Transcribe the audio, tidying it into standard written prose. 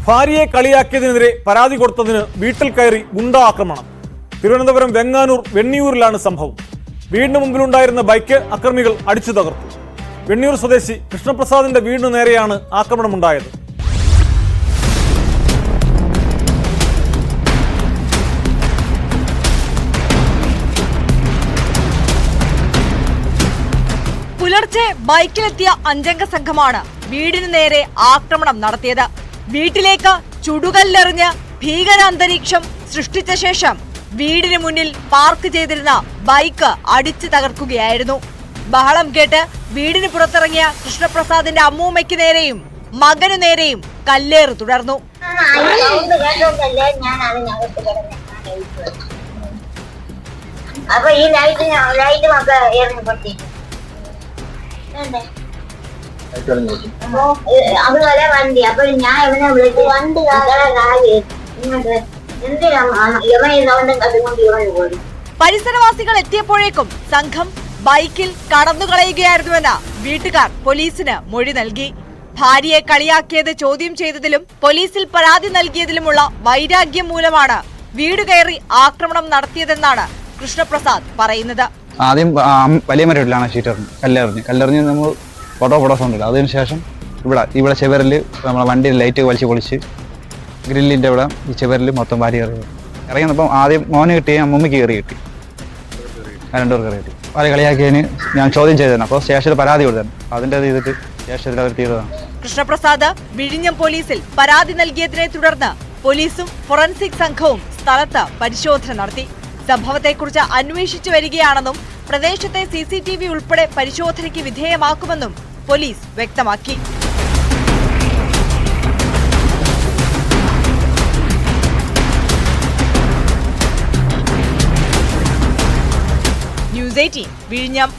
ഭാര്യയെ കളിയാക്കിയതിനെതിരെ പരാതി കൊടുത്തതിന് വീട്ടിൽ കയറി ഗുണ്ടാ ആക്രമണം. തിരുവനന്തപുരം വെങ്ങാനൂർ വെണ്ണിയൂരിലാണ് സംഭവം. വീടിന് മുമ്പിലുണ്ടായിരുന്ന ബൈക്ക് അക്രമികൾ അടിച്ചു തകർത്തു. വെണ്ണിയൂർ സ്വദേശി കൃഷ്ണപ്രസാദിന്റെ വീടിനു നേരെയാണ് ആക്രമണമുണ്ടായത്. പുലർച്ചെ ബൈക്കിലെത്തിയ അഞ്ചംഗ സംഘമാണ് വീടിന് നേരെ ആക്രമണം നടത്തിയത്. വീട്ടിലേക്ക് ചുടുകല്ലെറിഞ്ഞ് ഭീകരാന്തരീക്ഷം സൃഷ്ടിച്ച ശേഷം വീടിന് മുന്നിൽ പാർക്ക് ചെയ്തിരുന്ന ബൈക്ക് അടിച്ചു തകർക്കുകയായിരുന്നു. ബഹളം കേട്ട് വീടിന് പുറത്തിറങ്ങിയ കൃഷ്ണപ്രസാദിന്റെ അമ്മൂമ്മയ്ക്ക് നേരെയും മകനു നേരെയും കല്ലേറ് തുടർന്നു. അപ്പൊ ഈ ലൈറ്റ് ഒക്കെ എറിഞ്ഞു അതുപോലെ വണ്ടി. അപ്പൊ ഞാൻ എവിടെ വിളിച്ചു വണ്ടി പോയി. പരിസരവാസികൾ എത്തിയപ്പോഴേക്കും സംഘം ബൈക്കിൽ കടന്നുകളയുകയായിരുന്നുവെന്ന് വീട്ടുകാർ പോലീസിന് മൊഴി നൽകി. ഭാര്യയെ കളിയാക്കിയത് ചോദ്യം ചെയ്തതിലും പോലീസിൽ പരാതി നൽകിയതിലുമുള്ള വൈരാഗ്യം മൂലമാണ് വീട് കയറി ആക്രമണം നടത്തിയതെന്നാണ് കൃഷ്ണപ്രസാദ് പറയുന്നത്. ആദ്യം വലിയ മരത്തിലാണ് ഷീറ്റ് കല്ലെറിഞ്ഞ് നമ്മൾ ഫോട്ടോ സൗണ്ട്. അതിനുശേഷം ഇവിടെ ചെവറിൽ നമ്മളെ വണ്ടിയിൽ ലൈറ്റ് വലിച്ച് പൊളിച്ച് ഗ്രില്ലിൻ്റെ ഇവിടെ ഈ ചെവറിൽ മൊത്തം വാരി ഇറങ്ങിയപ്പോൾ ആദ്യം മോന് കിട്ടി, അമ്മൂമ്മയ്ക്ക് കയറി കിട്ടി, രണ്ടുപേർക്ക് കയറി കിട്ടി. വാരി കളിയാക്കിയതിന് ഞാൻ ചോദ്യം ചെയ്തതാണ്. അപ്പോൾ സ്റ്റേഷനിൽ പരാതി കൊടുത്താണ്. അതിൻ്റെ ചെയ്തിട്ട് സ്റ്റേഷനിൽ അവർ തീർന്നതാണ്. കൃഷ്ണപ്രസാദ് വിഴിഞ്ഞം പോലീസിൽ പരാതി നൽകിയതിനെ തുടർന്ന് പോലീസും ഫോറൻസിക് സംഘവും സ്ഥലത്ത് പരിശോധന നടത്തി. സംഭവത്തെക്കുറിച്ച് അന്വേഷിച്ചു വരികയാണെന്നും പ്രദേശത്തെ CCTV ഉൾപ്പെടെ പരിശോധനയ്ക്ക് വിധേയമാക്കുമെന്നും പോലീസ് വ്യക്തമാക്കി. ന്യൂസ് 18 വിഴിഞ്ഞം.